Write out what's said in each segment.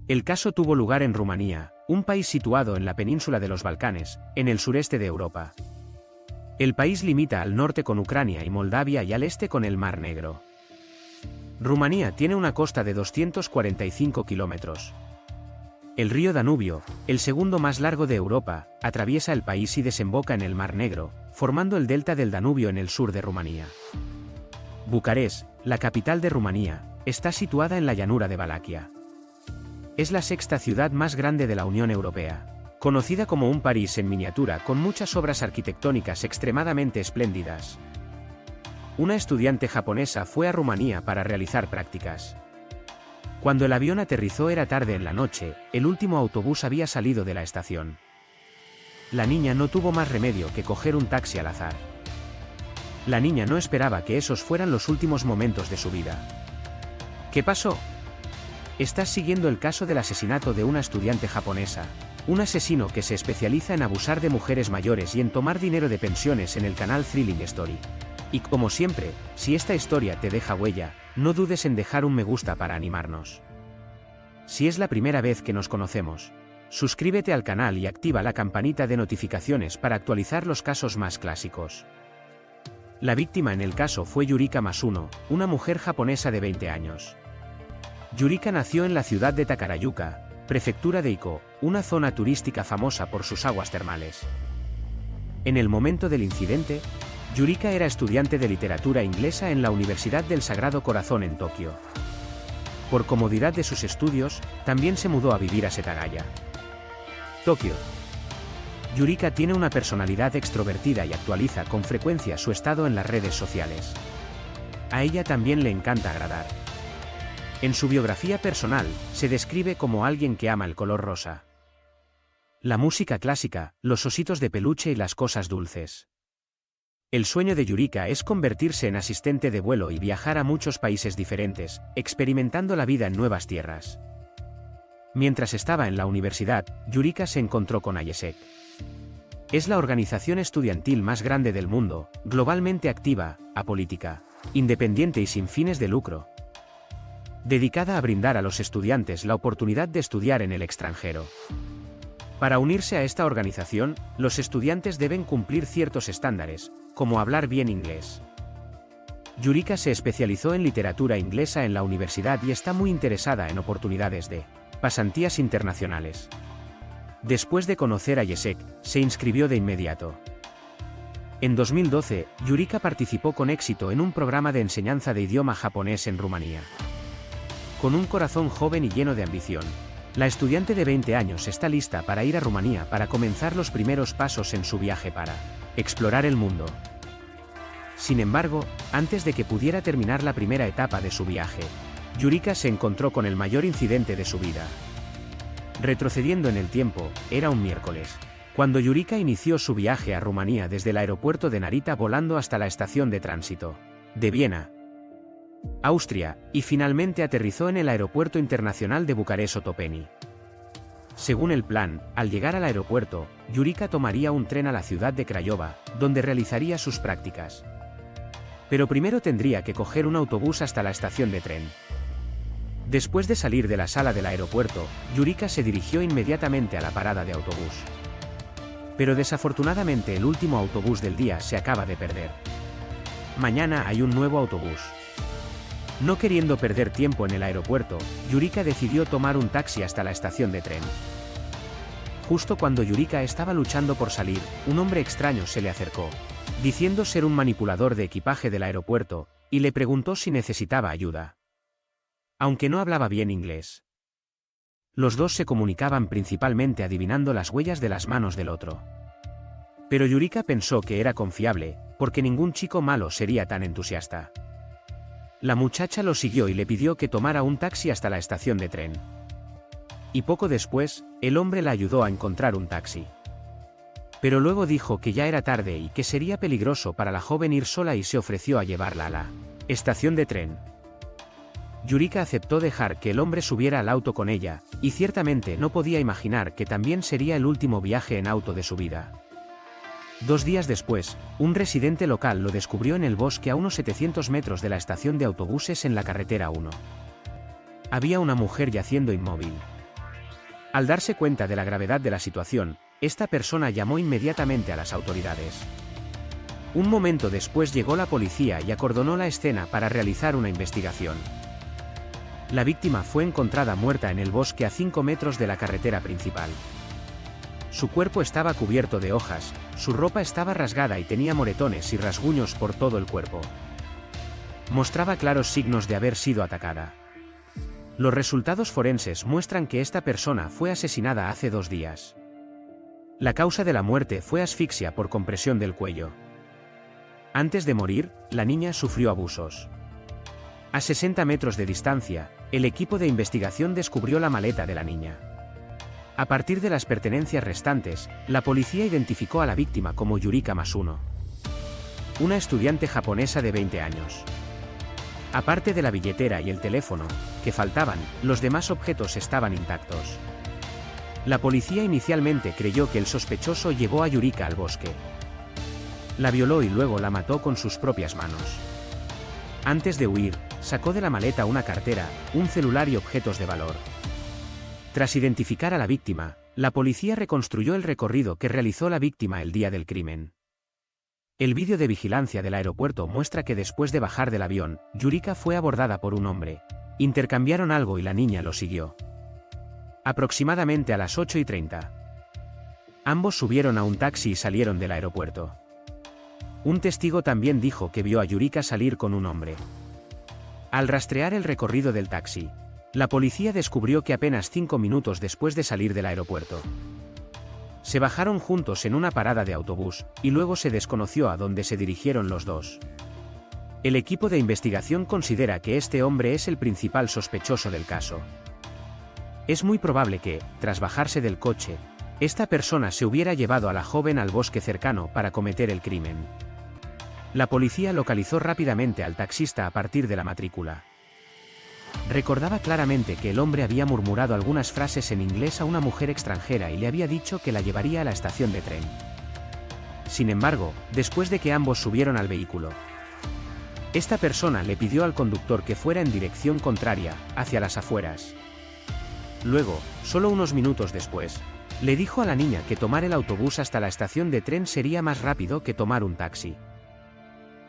El caso tuvo lugar en Rumanía, un país situado en la península de los Balcanes, en el sureste de Europa. El país limita al norte con Ucrania y Moldavia y al este con el Mar Negro. Rumanía tiene una costa de 245 kilómetros. El río Danubio, el segundo más largo de Europa, atraviesa el país y desemboca en el Mar Negro, formando el delta del Danubio en el sur de Rumanía. Bucarest, la capital de Rumanía, está situada en la llanura de Valaquia. Es la sexta ciudad más grande de la Unión Europea, conocida como un París en miniatura con muchas obras arquitectónicas extremadamente espléndidas. Una estudiante japonesa fue a Rumanía para realizar prácticas. Cuando el avión aterrizó era tarde en la noche, el último autobús había salido de la estación. La niña no tuvo más remedio que coger un taxi al azar. La niña no esperaba que esos fueran los últimos momentos de su vida. ¿Qué pasó? Estás siguiendo el caso del asesinato de una estudiante japonesa, un asesino que se especializa en abusar de mujeres mayores y en tomar dinero de pensiones en el canal Thrilling Story. Y como siempre, si esta historia te deja huella, no dudes en dejar un me gusta para animarnos. Si es la primera vez que nos conocemos, suscríbete al canal y activa la campanita de notificaciones para actualizar los casos más clásicos. La víctima en el caso fue Yurika Masuno, una mujer japonesa de 20 años. Yurika nació en la ciudad de Takarayuka, prefectura de Iko, una zona turística famosa por sus aguas termales. En el momento del incidente, Yurika era estudiante de literatura inglesa en la Universidad del Sagrado Corazón en Tokio. Por comodidad de sus estudios, también se mudó a vivir a Setagaya, Tokio. Yurika tiene una personalidad extrovertida y actualiza con frecuencia su estado en las redes sociales. A ella también le encanta agradar. En su biografía personal, se describe como alguien que ama el color rosa, la música clásica, los ositos de peluche y las cosas dulces. El sueño de Yurika es convertirse en asistente de vuelo y viajar a muchos países diferentes, experimentando la vida en nuevas tierras. Mientras estaba en la universidad, Yurika se encontró con IESEC. Es la organización estudiantil más grande del mundo, globalmente activa, apolítica, independiente y sin fines de lucro, dedicada a brindar a los estudiantes la oportunidad de estudiar en el extranjero. Para unirse a esta organización, los estudiantes deben cumplir ciertos estándares, como hablar bien inglés. Yurika se especializó en literatura inglesa en la universidad y está muy interesada en oportunidades de pasantías internacionales. Después de conocer a IESEC, se inscribió de inmediato. En 2012, Yurika participó con éxito en un programa de enseñanza de idioma japonés en Rumanía. Con un corazón joven y lleno de ambición, la estudiante de 20 años está lista para ir a Rumanía para comenzar los primeros pasos en su viaje para explorar el mundo. Sin embargo, antes de que pudiera terminar la primera etapa de su viaje, Yurika se encontró con el mayor incidente de su vida. Retrocediendo en el tiempo, era un miércoles, cuando Yurika inició su viaje a Rumanía desde el aeropuerto de Narita volando hasta la estación de tránsito de Viena, Austria, y finalmente aterrizó en el aeropuerto internacional de Bucarest-Otopeni. Según el plan, al llegar al aeropuerto, Yurika tomaría un tren a la ciudad de Craiova, donde realizaría sus prácticas. Pero primero tendría que coger un autobús hasta la estación de tren. Después de salir de la sala del aeropuerto, Yurika se dirigió inmediatamente a la parada de autobús. Pero desafortunadamente el último autobús del día se acaba de perder. Mañana hay un nuevo autobús. No queriendo perder tiempo en el aeropuerto, Yurika decidió tomar un taxi hasta la estación de tren. Justo cuando Yurika estaba luchando por salir, un hombre extraño se le acercó, diciendo ser un manipulador de equipaje del aeropuerto, y le preguntó si necesitaba ayuda. Aunque no hablaba bien inglés, los dos se comunicaban principalmente adivinando las huellas de las manos del otro. Pero Yurika pensó que era confiable, porque ningún chico malo sería tan entusiasta. La muchacha lo siguió y le pidió que tomara un taxi hasta la estación de tren. Y poco después, el hombre la ayudó a encontrar un taxi. Pero luego dijo que ya era tarde y que sería peligroso para la joven ir sola y se ofreció a llevarla a la estación de tren. Yurika aceptó dejar que el hombre subiera al auto con ella, y ciertamente no podía imaginar que también sería el último viaje en auto de su vida. 2 días después, un residente local lo descubrió en el bosque a unos 700 metros de la estación de autobuses en la carretera 1. Había una mujer yaciendo inmóvil. Al darse cuenta de la gravedad de la situación, esta persona llamó inmediatamente a las autoridades. Un momento después llegó la policía y acordonó la escena para realizar una investigación. La víctima fue encontrada muerta en el bosque a 5 metros de la carretera principal. Su cuerpo estaba cubierto de hojas, su ropa estaba rasgada y tenía moretones y rasguños por todo el cuerpo. Mostraba claros signos de haber sido atacada. Los resultados forenses muestran que esta persona fue asesinada hace 2 días. La causa de la muerte fue asfixia por compresión del cuello. Antes de morir, la niña sufrió abusos. A 60 metros de distancia, el equipo de investigación descubrió la maleta de la niña. A partir de las pertenencias restantes, la policía identificó a la víctima como Yurika Masuno, una estudiante japonesa de 20 años. Aparte de la billetera y el teléfono, que faltaban, los demás objetos estaban intactos. La policía inicialmente creyó que el sospechoso llevó a Yurika al bosque. La violó y luego la mató con sus propias manos. Antes de huir, sacó de la maleta una cartera, un celular y objetos de valor. Tras identificar a la víctima, la policía reconstruyó el recorrido que realizó la víctima el día del crimen. El vídeo de vigilancia del aeropuerto muestra que después de bajar del avión, Yurika fue abordada por un hombre. Intercambiaron algo y la niña lo siguió. Aproximadamente a las 8:30. Ambos subieron a un taxi y salieron del aeropuerto. Un testigo también dijo que vio a Yurika salir con un hombre. Al rastrear el recorrido del taxi, la policía descubrió que apenas 5 minutos después de salir del aeropuerto, se bajaron juntos en una parada de autobús, y luego se desconoció a dónde se dirigieron los dos. El equipo de investigación considera que este hombre es el principal sospechoso del caso. Es muy probable que, tras bajarse del coche, esta persona se hubiera llevado a la joven al bosque cercano para cometer el crimen. La policía localizó rápidamente al taxista a partir de la matrícula. Recordaba claramente que el hombre había murmurado algunas frases en inglés a una mujer extranjera y le había dicho que la llevaría a la estación de tren. Sin embargo, después de que ambos subieron al vehículo, esta persona le pidió al conductor que fuera en dirección contraria, hacia las afueras. Luego, solo unos minutos después, le dijo a la niña que tomar el autobús hasta la estación de tren sería más rápido que tomar un taxi,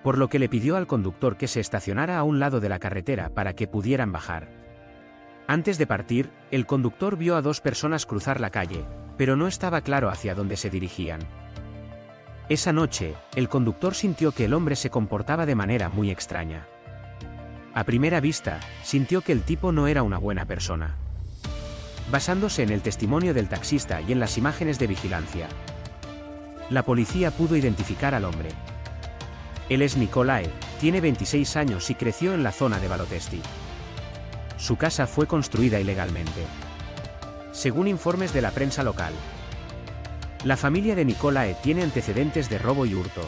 por lo que le pidió al conductor que se estacionara a un lado de la carretera para que pudieran bajar. Antes de partir, el conductor vio a 2 personas cruzar la calle, pero no estaba claro hacia dónde se dirigían. Esa noche, el conductor sintió que el hombre se comportaba de manera muy extraña. A primera vista, sintió que el tipo no era una buena persona. Basándose en el testimonio del taxista y en las imágenes de vigilancia, la policía pudo identificar al hombre. Él es Nicolae, tiene 26 años y creció en la zona de Balotesti. Su casa fue construida ilegalmente, según informes de la prensa local. La familia de Nicolae tiene antecedentes de robo y hurto.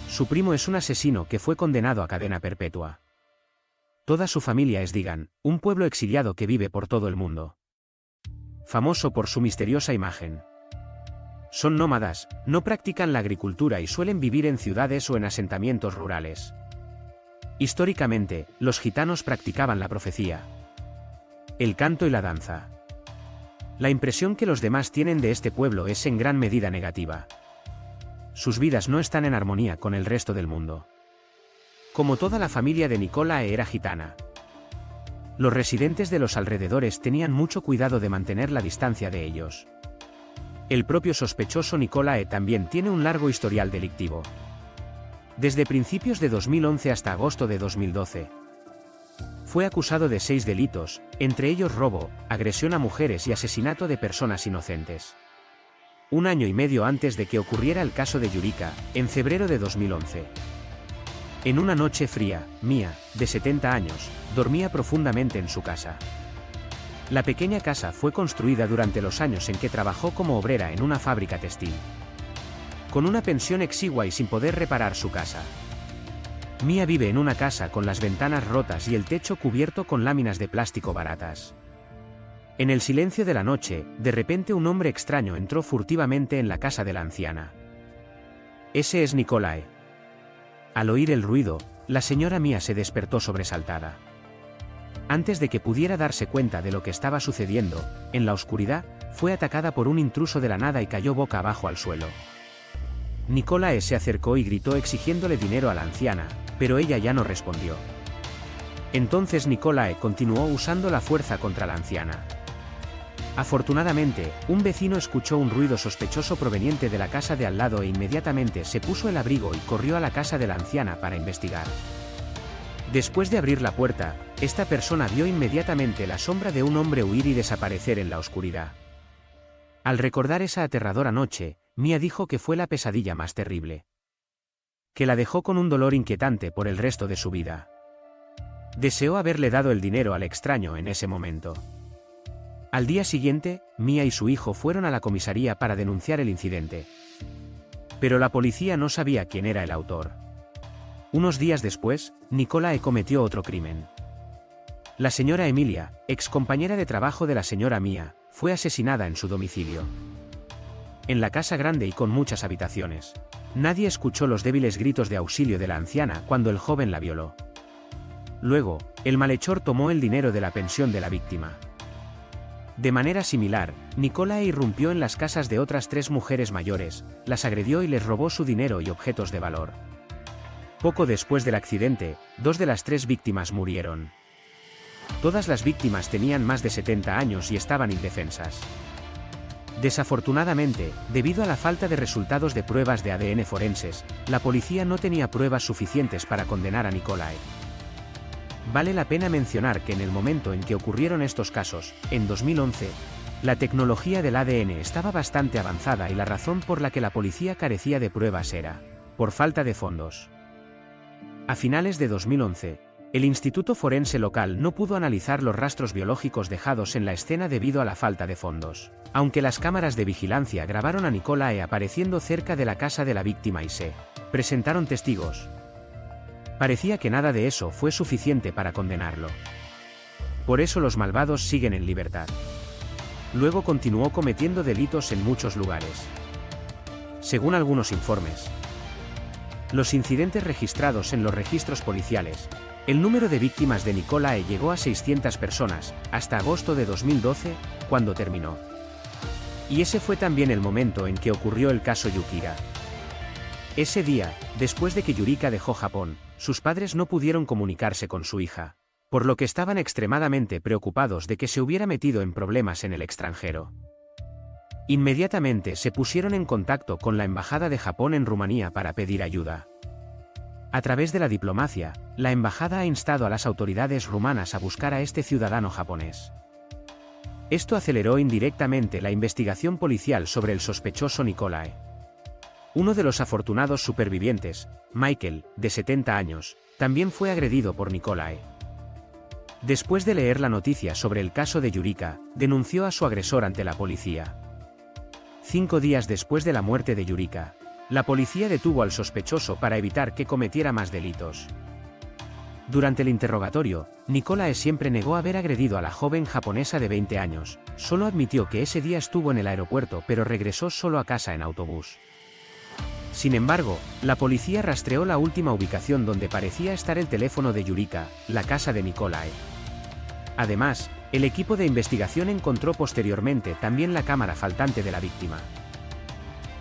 Su primo es un asesino que fue condenado a cadena perpetua. Toda su familia es Digan, un pueblo exiliado que vive por todo el mundo, famoso por su misteriosa imagen. Son nómadas, no practican la agricultura y suelen vivir en ciudades o en asentamientos rurales. Históricamente, los gitanos practicaban la profecía, el canto y la danza. La impresión que los demás tienen de este pueblo es en gran medida negativa. Sus vidas no están en armonía con el resto del mundo. Como toda la familia de Nicolae era gitana, los residentes de los alrededores tenían mucho cuidado de mantener la distancia de ellos. El propio sospechoso Nicolae también tiene un largo historial delictivo. Desde principios de 2011 hasta agosto de 2012, fue acusado de 6 delitos, entre ellos robo, agresión a mujeres y asesinato de personas inocentes. Un año y medio antes de que ocurriera el caso de Yurika, en febrero de 2011. En una noche fría, Mia, de 70 años, dormía profundamente en su casa. La pequeña casa fue construida durante los años en que trabajó como obrera en una fábrica textil. Con una pensión exigua y sin poder reparar su casa, Mia vive en una casa con las ventanas rotas y el techo cubierto con láminas de plástico baratas. En el silencio de la noche, de repente un hombre extraño entró furtivamente en la casa de la anciana. Ese es Nicolae. Al oír el ruido, la señora Mia se despertó sobresaltada. Antes de que pudiera darse cuenta de lo que estaba sucediendo, en la oscuridad, fue atacada por un intruso de la nada y cayó boca abajo al suelo. Nicolae se acercó y gritó exigiéndole dinero a la anciana, pero ella ya no respondió. Entonces Nicolae continuó usando la fuerza contra la anciana. Afortunadamente, un vecino escuchó un ruido sospechoso proveniente de la casa de al lado e inmediatamente se puso el abrigo y corrió a la casa de la anciana para investigar. Después de abrir la puerta, esta persona vio inmediatamente la sombra de un hombre huir y desaparecer en la oscuridad. Al recordar esa aterradora noche, Mia dijo que fue la pesadilla más terrible, que la dejó con un dolor inquietante por el resto de su vida. Deseó haberle dado el dinero al extraño en ese momento. Al día siguiente, Mia y su hijo fueron a la comisaría para denunciar el incidente. Pero la policía no sabía quién era el autor. Unos días después, Nicolae cometió otro crimen. La señora Emilia, ex compañera de trabajo de la señora Mia, fue asesinada en su domicilio. En la casa grande y con muchas habitaciones. Nadie escuchó los débiles gritos de auxilio de la anciana cuando el joven la violó. Luego, el malhechor tomó el dinero de la pensión de la víctima. De manera similar, Nicolae irrumpió en las casas de otras 3 mujeres mayores, las agredió y les robó su dinero y objetos de valor. Poco después del accidente, 2 de las 3 víctimas murieron. Todas las víctimas tenían más de 70 años y estaban indefensas. Desafortunadamente, debido a la falta de resultados de pruebas de ADN forenses, la policía no tenía pruebas suficientes para condenar a Nicolae. Vale la pena mencionar que en el momento en que ocurrieron estos casos, en 2011, la tecnología del ADN estaba bastante avanzada y la razón por la que la policía carecía de pruebas era por falta de fondos. A finales de 2011, el Instituto Forense local no pudo analizar los rastros biológicos dejados en la escena debido a la falta de fondos, aunque las cámaras de vigilancia grabaron a Nicolae apareciendo cerca de la casa de la víctima y se presentaron testigos. Parecía que nada de eso fue suficiente para condenarlo. Por eso los malvados siguen en libertad. Luego continuó cometiendo delitos en muchos lugares. Según algunos informes, los incidentes registrados en los registros policiales, el número de víctimas de Nicolae llegó a 600 personas, hasta agosto de 2012, cuando terminó. Y ese fue también el momento en que ocurrió el caso Yukira. Ese día, después de que Yurika dejó Japón, sus padres no pudieron comunicarse con su hija, por lo que estaban extremadamente preocupados de que se hubiera metido en problemas en el extranjero. Inmediatamente se pusieron en contacto con la Embajada de Japón en Rumanía para pedir ayuda. A través de la diplomacia, la embajada ha instado a las autoridades rumanas a buscar a este ciudadano japonés. Esto aceleró indirectamente la investigación policial sobre el sospechoso Nicolae. Uno de los afortunados supervivientes, Michael, de 70 años, también fue agredido por Nicolae. Después de leer la noticia sobre el caso de Yurika, denunció a su agresor ante la policía. 5 días después de la muerte de Yurika, la policía detuvo al sospechoso para evitar que cometiera más delitos. Durante el interrogatorio, Nicolae siempre negó haber agredido a la joven japonesa de 20 años, solo admitió que ese día estuvo en el aeropuerto pero regresó solo a casa en autobús. Sin embargo, la policía rastreó la última ubicación donde parecía estar el teléfono de Yurika, la casa de Nicolae. Además, el equipo de investigación encontró posteriormente también la cámara faltante de la víctima.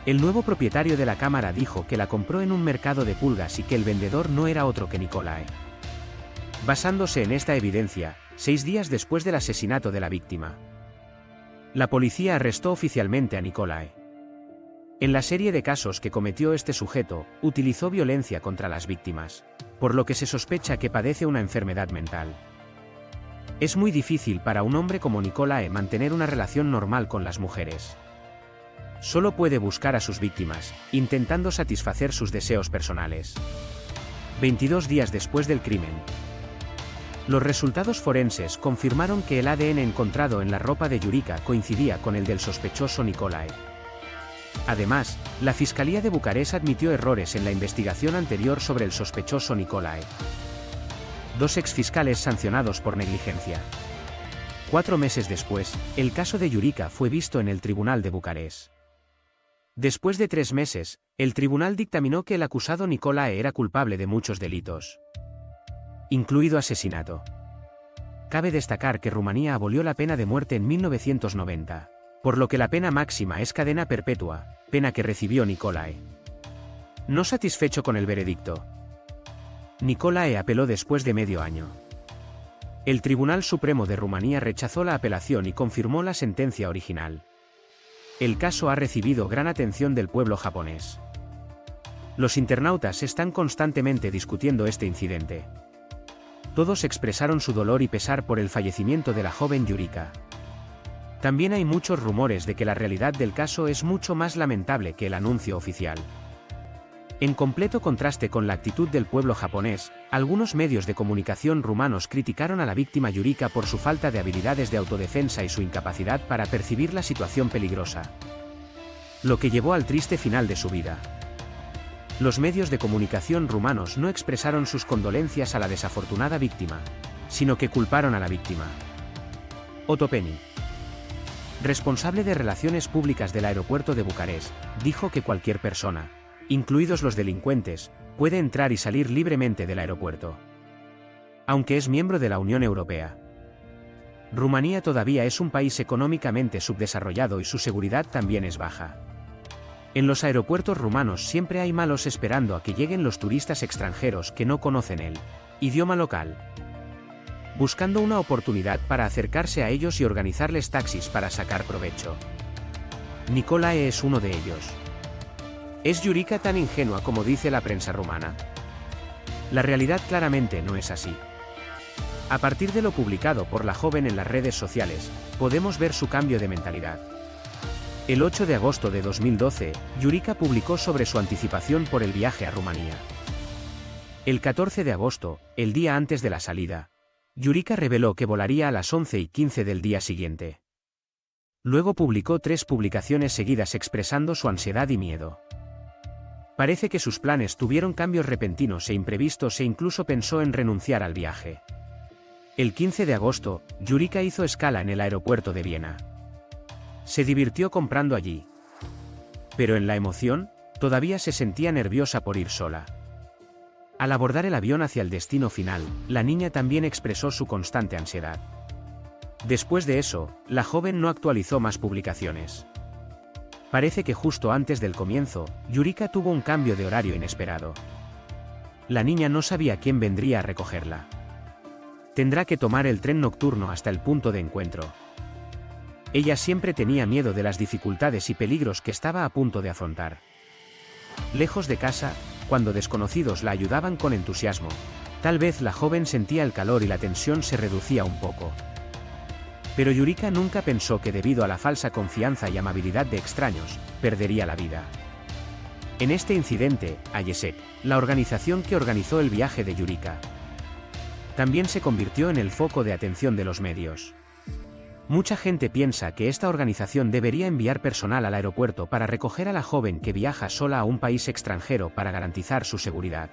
El nuevo propietario de la cámara dijo que la compró en un mercado de pulgas y que el vendedor no era otro que Nicolae. Basándose en esta evidencia, 6 días después del asesinato de la víctima, la policía arrestó oficialmente a Nicolae. En la serie de casos que cometió este sujeto, utilizó violencia contra las víctimas, por lo que se sospecha que padece una enfermedad mental. Es muy difícil para un hombre como Nicolae mantener una relación normal con las mujeres. Solo puede buscar a sus víctimas, intentando satisfacer sus deseos personales. 22 días después del crimen, los resultados forenses confirmaron que el ADN encontrado en la ropa de Yurika coincidía con el del sospechoso Nicolae. Además, la Fiscalía de Bucarest admitió errores en la investigación anterior sobre el sospechoso Nicolae. 2 exfiscales sancionados por negligencia. 4 meses después, el caso de Yurika fue visto en el Tribunal de Bucarest. Después de 3 meses, el tribunal dictaminó que el acusado Nicolae era culpable de muchos delitos, incluido asesinato. Cabe destacar que Rumanía abolió la pena de muerte en 1990, por lo que la pena máxima es cadena perpetua, pena que recibió Nicolae. No satisfecho con el veredicto, Nicolae apeló después de medio año. El Tribunal Supremo de Rumanía rechazó la apelación y confirmó la sentencia original. El caso ha recibido gran atención del pueblo japonés. Los internautas están constantemente discutiendo este incidente. Todos expresaron su dolor y pesar por el fallecimiento de la joven Yurika. También hay muchos rumores de que la realidad del caso es mucho más lamentable que el anuncio oficial. En completo contraste con la actitud del pueblo japonés, algunos medios de comunicación rumanos criticaron a la víctima Yurika por su falta de habilidades de autodefensa y su incapacidad para percibir la situación peligrosa, lo que llevó al triste final de su vida. Los medios de comunicación rumanos no expresaron sus condolencias a la desafortunada víctima, sino que culparon a la víctima. Otopeni, responsable de relaciones públicas del aeropuerto de Bucarest, dijo que cualquier persona, incluidos los delincuentes, puede entrar y salir libremente del aeropuerto. Aunque es miembro de la Unión Europea, Rumanía todavía es un país económicamente subdesarrollado y su seguridad también es baja. En los aeropuertos rumanos siempre hay malos esperando a que lleguen los turistas extranjeros que no conocen el idioma local, buscando una oportunidad para acercarse a ellos y organizarles taxis para sacar provecho. Nicolae es uno de ellos. ¿Es Yurika tan ingenua como dice la prensa rumana? La realidad claramente no es así. A partir de lo publicado por la joven en las redes sociales, podemos ver su cambio de mentalidad. El 8 de agosto de 2012, Yurika publicó sobre su anticipación por el viaje a Rumanía. El 14 de agosto, el día antes de la salida, Yurika reveló que volaría a las 11:15 del día siguiente. Luego publicó 3 publicaciones seguidas expresando su ansiedad y miedo. Parece que sus planes tuvieron cambios repentinos e imprevistos e incluso pensó en renunciar al viaje. El 15 de agosto, Yurika hizo escala en el aeropuerto de Viena. Se divirtió comprando allí. Pero en la emoción, todavía se sentía nerviosa por ir sola. Al abordar el avión hacia el destino final, la niña también expresó su constante ansiedad. Después de eso, la joven no actualizó más publicaciones. Parece que justo antes del comienzo, Yurika tuvo un cambio de horario inesperado. La niña no sabía quién vendría a recogerla. Tendrá que tomar el tren nocturno hasta el punto de encuentro. Ella siempre tenía miedo de las dificultades y peligros que estaba a punto de afrontar. Lejos de casa, cuando desconocidos la ayudaban con entusiasmo, tal vez la joven sentía el calor y la tensión se reducía un poco. Pero Yurika nunca pensó que debido a la falsa confianza y amabilidad de extraños, perdería la vida. En este incidente, AIESEC, la organización que organizó el viaje de Yurika, también se convirtió en el foco de atención de los medios. Mucha gente piensa que esta organización debería enviar personal al aeropuerto para recoger a la joven que viaja sola a un país extranjero para garantizar su seguridad.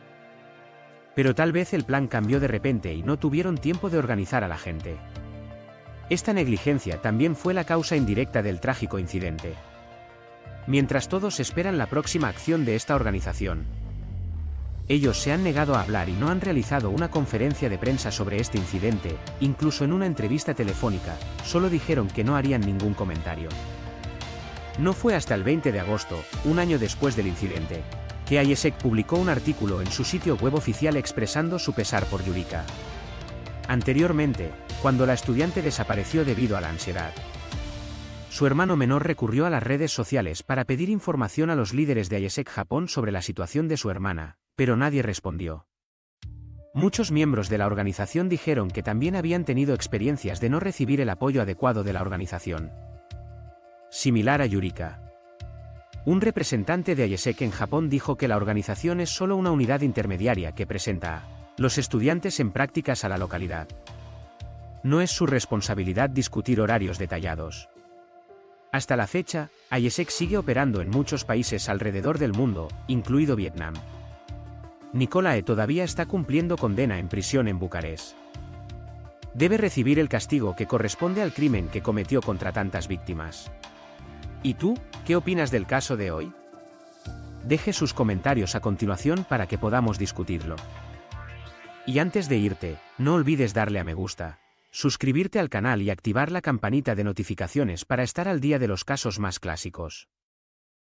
Pero tal vez el plan cambió de repente y no tuvieron tiempo de organizar a la gente. Esta negligencia también fue la causa indirecta del trágico incidente. Mientras todos esperan la próxima acción de esta organización, ellos se han negado a hablar y no han realizado una conferencia de prensa sobre este incidente, incluso en una entrevista telefónica, solo dijeron que no harían ningún comentario. No fue hasta el 20 de agosto, un año después del incidente, que AIESEC publicó un artículo en su sitio web oficial expresando su pesar por Yurika. Anteriormente, cuando la estudiante desapareció debido a la ansiedad, su hermano menor recurrió a las redes sociales para pedir información a los líderes de AIESEC Japón sobre la situación de su hermana, pero nadie respondió. Muchos miembros de la organización dijeron que también habían tenido experiencias de no recibir el apoyo adecuado de la organización, similar a Yurika. Un representante de AIESEC en Japón dijo que la organización es solo una unidad intermediaria que presenta a los estudiantes en prácticas a la localidad. No es su responsabilidad discutir horarios detallados. Hasta la fecha, AIESEC sigue operando en muchos países alrededor del mundo, incluido Vietnam. Nicolae todavía está cumpliendo condena en prisión en Bucarest. Debe recibir el castigo que corresponde al crimen que cometió contra tantas víctimas. ¿Y tú, qué opinas del caso de hoy? Deje sus comentarios a continuación para que podamos discutirlo. Y antes de irte, no olvides darle a me gusta. suscribirte al canal y activar la campanita de notificaciones para estar al día de los casos más clásicos.